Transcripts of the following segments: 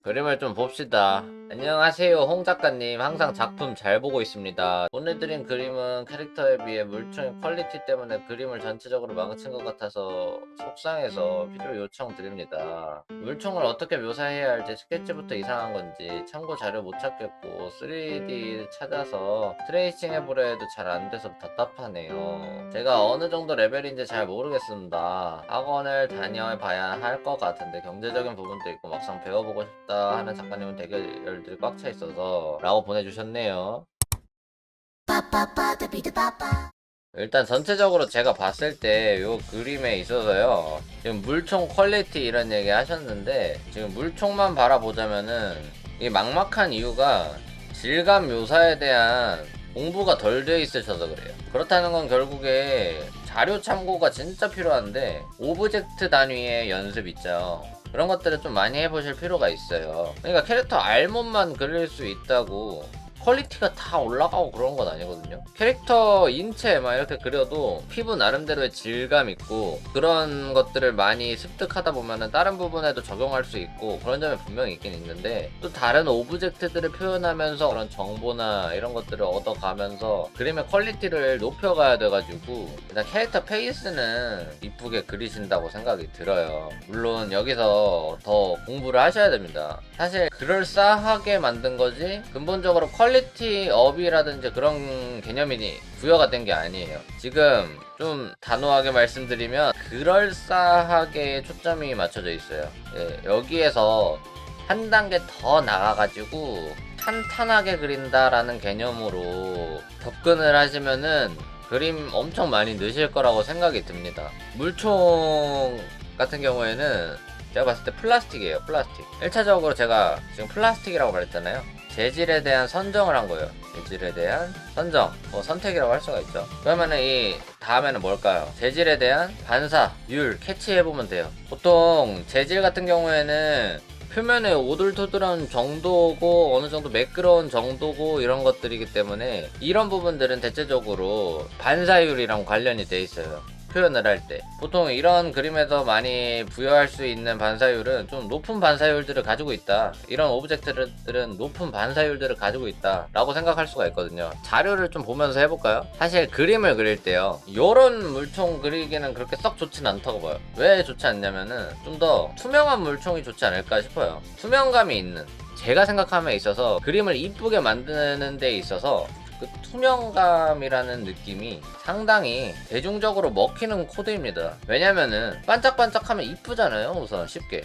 그림을 좀 봅시다. 안녕하세요, 홍 작가님. 항상 작품 잘 보고 있습니다. 보내드린 그림은 캐릭터에 비해 물총의 퀄리티 때문에 그림을 전체적으로 망친 것 같아서 속상해서 필요 요청 드립니다. 물총을 어떻게 묘사해야 할지 스케치부터 이상한 건지 참고 자료 못 찾겠고 3D 찾아서 트레이싱 해보려 해도 잘 안 돼서 답답하네요. 제가 어느 정도 레벨인지 잘 모르겠습니다. 학원을 다녀봐야 할 것 같은데 경제적인 부분도 있고 막상 배워보고 싶다 하는 작가님은 대결들이 꽉 차 있어서 라고 보내주셨네요. 일단 전체적으로 제가 봤을 때 요 그림에 있어서요, 지금 물총 퀄리티 이런 얘기 하셨는데 지금 물총만 바라보자면은 이 막막한 이유가 질감 묘사에 대한 공부가 덜 되어 있으셔서 그래요. 그렇다는 건 결국에 자료 참고가 진짜 필요한데 오브젝트 단위의 연습 있죠. 그런 것들을 좀 많이 해보실 필요가 있어요. 그러니까 캐릭터 알몸만 그릴 수 있다고 퀄리티가 다 올라가고 그런 건 아니거든요. 캐릭터 인체 막 이렇게 그려도 피부 나름대로의 질감 있고 그런 것들을 많이 습득하다 보면은 다른 부분에도 적용할 수 있고 그런 점이 분명히 있긴 있는데, 또 다른 오브젝트들을 표현하면서 그런 정보나 이런 것들을 얻어가면서 그림의 퀄리티를 높여가야 돼가지고 일단 캐릭터 페이스는 이쁘게 그리신다고 생각이 들어요. 물론 여기서 더 공부를 하셔야 됩니다. 사실 그럴싸하게 만든 거지 근본적으로 퀄리티 업이라든지 그런 개념이 부여가 된 게 아니에요. 지금 좀 단호하게 말씀드리면 그럴싸하게 초점이 맞춰져 있어요. 예, 여기에서 한 단계 더 나가가지고 탄탄하게 그린다라는 개념으로 접근을 하시면은 그림 엄청 많이 넣으실 거라고 생각이 듭니다. 물총 같은 경우에는 제가 봤을 때 플라스틱이에요. 플라스틱. 1차적으로 제가 지금 플라스틱이라고 말했잖아요. 재질에 대한 선정을 한 거예요. 재질에 대한 선정, 선택이라고 할 수가 있죠. 그러면은 이 다음에는 뭘까요? 재질에 대한 반사율 캐치해보면 돼요. 보통 재질 같은 경우에는 표면에 오돌토돌한 정도고 어느 정도 매끄러운 정도고 이런 것들이기 때문에 이런 부분들은 대체적으로 반사율이랑 관련이 돼 있어요. 표현을 할 때 보통 이런 그림에서 많이 부여할 수 있는 반사율은 좀 높은 반사율들을 가지고 있다, 이런 오브젝트들은 높은 반사율들을 가지고 있다 라고 생각할 수가 있거든요. 자료를 좀 보면서 해볼까요? 사실 그림을 그릴 때요, 요런 물총 그리기는 그렇게 썩 좋진 않다고 봐요. 왜 좋지 않냐면은 좀 더 투명한 물총이 좋지 않을까 싶어요. 투명감이 있는, 제가 생각함에 있어서 그림을 이쁘게 만드는 데 있어서 그 투명감이라는 느낌이 상당히 대중적으로 먹히는 코드입니다. 왜냐면은 반짝반짝하면 이쁘잖아요. 우선 쉽게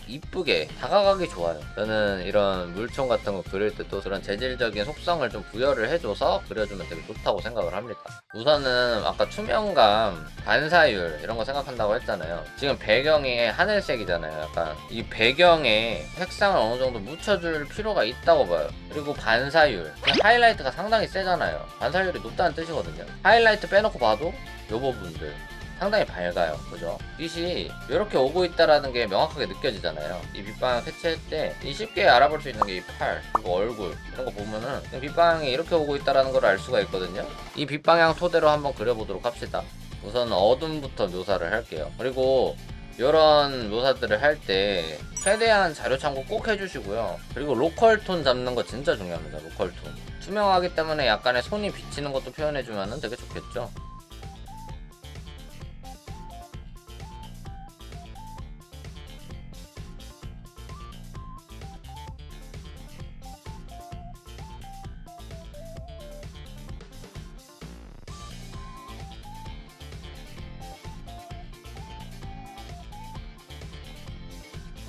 이쁘게 다가가기 좋아요. 저는 이런 물총 같은 거 그릴 때도 그런 재질적인 속성을 좀 부여를 해줘서 그려주면 되게 좋다고 생각을 합니다. 우선은 아까 투명감, 반사율 이런 거 생각한다고 했잖아요. 지금 배경이 하늘색이잖아요. 약간 이 배경에 색상을 어느 정도 묻혀줄 필요가 있다고 봐요. 그리고 반사율, 하이라이트가 상당히 세잖아요. 반사율이 높다는 뜻이거든요. 하이라이트 빼놓고 봐도 요 부분들 상당히 밝아요. 그죠? 빛이 이렇게 오고 있다라는 게 명확하게 느껴지잖아요. 이 빛방향 캐치할 때 쉽게 알아볼 수 있는 게 이 팔, 그리고 얼굴 이런 거 보면은 빛방향이 이렇게 오고 있다라는 걸 알 수가 있거든요. 이 빛방향 토대로 한번 그려보도록 합시다. 우선 어둠부터 묘사를 할게요. 그리고 이런 묘사들을 할 때 최대한 자료 참고 꼭 해주시고요. 그리고 로컬 톤 잡는 거 진짜 중요합니다. 로컬 톤. 투명하기 때문에 약간의 손이 비치는 것도 표현해주면 되게 좋겠죠.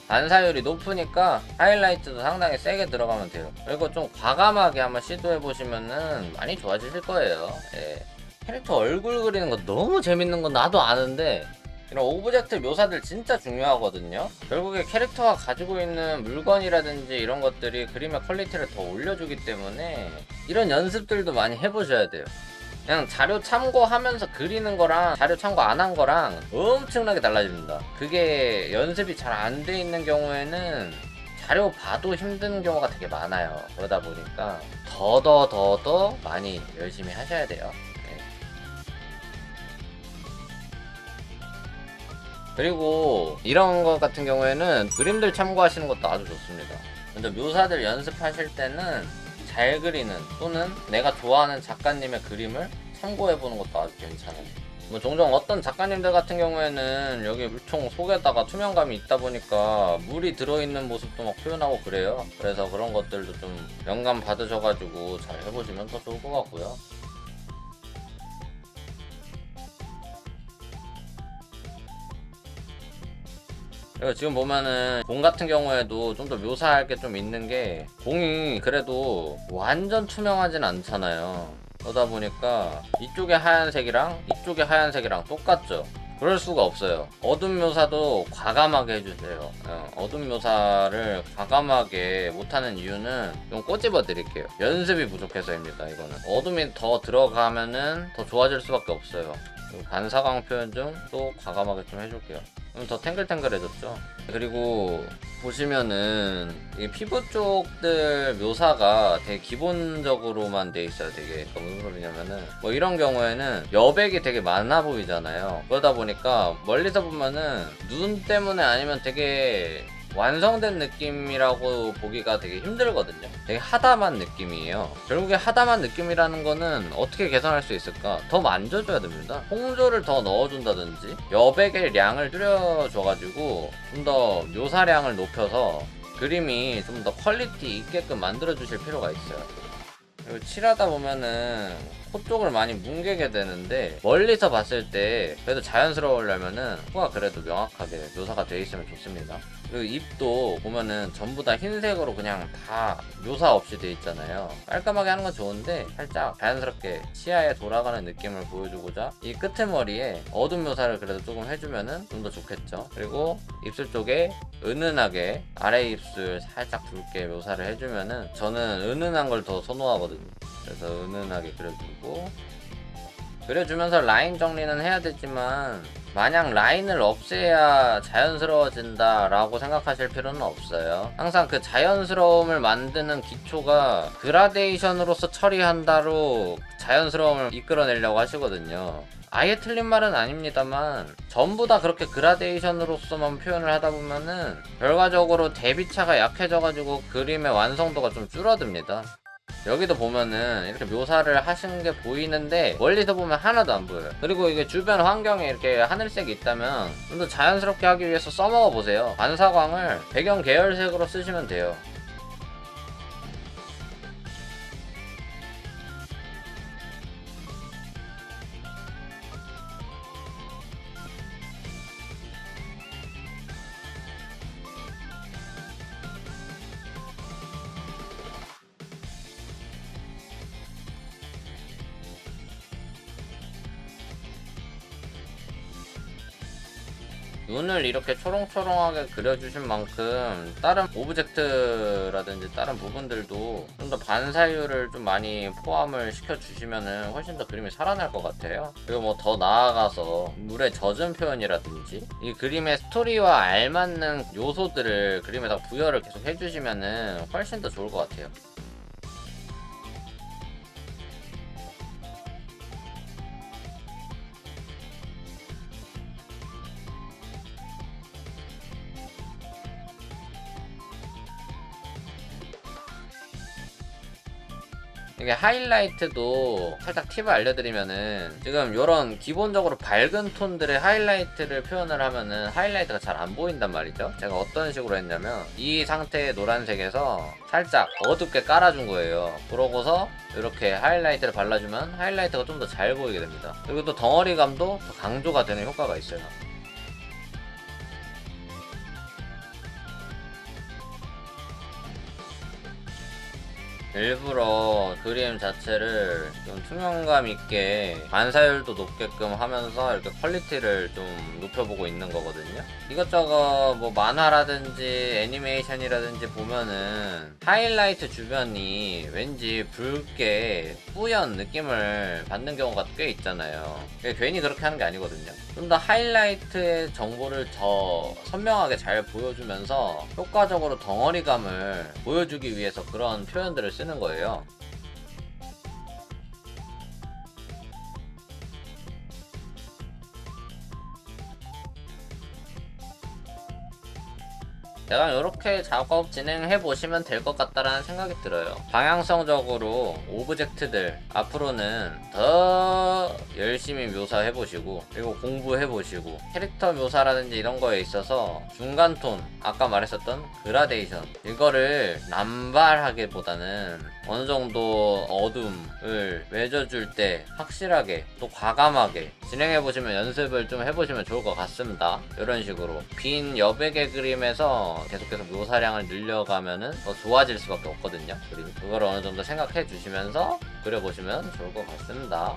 반사율이 높으니까 하이라이트도 상당히 세게 들어가면 돼요. 그리고 좀 과감하게 한번 시도해 보시면은 많이 좋아지실 거예요. 예. 캐릭터 얼굴 그리는 거 너무 재밌는 건 나도 아는데 이런 오브젝트 묘사들 진짜 중요하거든요. 결국에 캐릭터가 가지고 있는 물건이라든지 이런 것들이 그림의 퀄리티를 더 올려주기 때문에 이런 연습들도 많이 해보셔야 돼요. 그냥 자료 참고하면서 그리는 거랑 자료 참고 안 한 거랑 엄청나게 달라집니다. 그게 연습이 잘 안 돼 있는 경우에는 자료 봐도 힘든 경우가 되게 많아요. 그러다 보니까 더 많이 열심히 하셔야 돼요. 네. 그리고 이런 것 같은 경우에는 그림들 참고하시는 것도 아주 좋습니다. 먼저 묘사들 연습하실 때는 잘 그리는 또는 내가 좋아하는 작가님의 그림을 참고해보는 것도 아주 괜찮아요. 뭐 종종 어떤 작가님들 같은 경우에는 여기 물총 속에다가 투명감이 있다 보니까 물이 들어있는 모습도 막 표현하고 그래요. 그래서 그런 것들도 좀 영감 받으셔가지고 잘 해보시면 더 좋을 것 같고요. 그리고 지금 보면은 공 같은 경우에도 좀 더 묘사할 게 좀 있는 게, 공이 그래도 완전 투명하진 않잖아요. 그러다 보니까 이쪽에 하얀색이랑 이쪽에 하얀색이랑 똑같죠. 그럴 수가 없어요. 어둠 묘사도 과감하게 해주세요. 어둠 묘사를 과감하게 못하는 이유는 좀 꼬집어 드릴게요. 연습이 부족해서입니다. 이거는 어둠이 더 들어가면은 더 좋아질 수밖에 없어요. 반사광 표현 좀 또 과감하게 좀 해줄게요. 그럼 더 탱글탱글해졌죠. 그리고 보시면은 이 피부 쪽들 묘사가 되게 기본적으로만 돼 있어요. 되게 무슨 소리냐면은 뭐 이런 경우에는 여백이 되게 많아 보이잖아요. 그러다 보니까 멀리서 보면은 눈 때문에 아니면 되게 완성된 느낌이라고 보기가 되게 힘들거든요. 되게 하담한 느낌이에요. 결국에 하담한 느낌이라는 거는 어떻게 개선할 수 있을까? 더 만져줘야 됩니다. 홍조를 더 넣어준다든지 여백의 량을 줄여줘가지고 좀 더 묘사량을 높여서 그림이 좀 더 퀄리티 있게끔 만들어주실 필요가 있어요. 그리고 칠하다 보면은 코 쪽을 많이 뭉개게 되는데, 멀리서 봤을 때 그래도 자연스러우려면은 코가 그래도 명확하게 묘사가 되어 있으면 좋습니다. 그리고 입도 보면은 전부 다 흰색으로 그냥 다 묘사 없이 되어 있잖아요. 깔끔하게 하는 건 좋은데 살짝 자연스럽게 시야에 돌아가는 느낌을 보여주고자 이 끄트머리에 어둠 묘사를 그래도 조금 해주면은 좀 더 좋겠죠. 그리고 입술 쪽에 은은하게 아래 입술 살짝 붉게 묘사를 해주면은, 저는 은은한 걸 더 선호하거든요. 그래서 은은하게 그려주고, 그려주면서 라인 정리는 해야 되지만 마냥 라인을 없애야 자연스러워진다 라고 생각하실 필요는 없어요. 항상 그 자연스러움을 만드는 기초가 그라데이션으로서 처리한다로 자연스러움을 이끌어내려고 하시거든요. 아예 틀린 말은 아닙니다만 전부 다 그렇게 그라데이션으로서만 표현을 하다 보면은 결과적으로 대비차가 약해져가지고 그림의 완성도가 좀 줄어듭니다. 여기도 보면은 이렇게 묘사를 하신 게 보이는데 멀리서 보면 하나도 안 보여요. 그리고 이게 주변 환경에 이렇게 하늘색이 있다면 좀 더 자연스럽게 하기 위해서 써먹어 보세요. 반사광을 배경 계열색으로 쓰시면 돼요. 눈을 이렇게 초롱초롱하게 그려주신 만큼 다른 오브젝트라든지 다른 부분들도 좀 더 반사율을 좀 많이 포함을 시켜주시면은 훨씬 더 그림이 살아날 것 같아요. 그리고 뭐 더 나아가서 물의 젖은 표현이라든지 이 그림의 스토리와 알맞는 요소들을 그림에다 부여를 계속 해주시면은 훨씬 더 좋을 것 같아요. 이게 하이라이트도 살짝 팁을 알려드리면은, 지금 요런 기본적으로 밝은 톤들의 하이라이트를 표현을 하면은 하이라이트가 잘 안 보인단 말이죠. 제가 어떤 식으로 했냐면 이 상태의 노란색에서 살짝 어둡게 깔아준 거예요. 그러고서 이렇게 하이라이트를 발라주면 하이라이트가 좀 더 잘 보이게 됩니다. 그리고 또 덩어리감도 더 강조가 되는 효과가 있어요. 일부러 그림 자체를 좀 투명감 있게 반사율도 높게끔 하면서 이렇게 퀄리티를 좀 높여보고 있는 거거든요. 이것저것 뭐 만화라든지 애니메이션이라든지 보면은 하이라이트 주변이 왠지 붉게 뿌연 느낌을 받는 경우가 꽤 있잖아요. 괜히 그렇게 하는 게 아니거든요. 좀 더 하이라이트의 정보를 더 선명하게 잘 보여주면서 효과적으로 덩어리감을 보여주기 위해서 그런 표현들을 쓰는 거예요. 약간 이렇게 작업 진행해 보시면 될 것 같다라는 생각이 들어요. 방향성적으로 오브젝트들 앞으로는 더 열심히 묘사해 보시고, 그리고 공부해 보시고, 캐릭터 묘사라든지 이런 거에 있어서 중간 톤, 아까 말했었던 그라데이션, 이거를 남발하기보다는 어느 정도 어둠을 맺어줄 때 확실하게 또 과감하게 진행해 보시면, 연습을 좀 해보시면 좋을 것 같습니다. 이런 식으로 빈 여백의 그림에서 계속해서 묘사량을 늘려가면은 더 좋아질 수밖에 없거든요. 그림 그걸 어느 정도 생각해 주시면서 그려보시면 좋을 것 같습니다.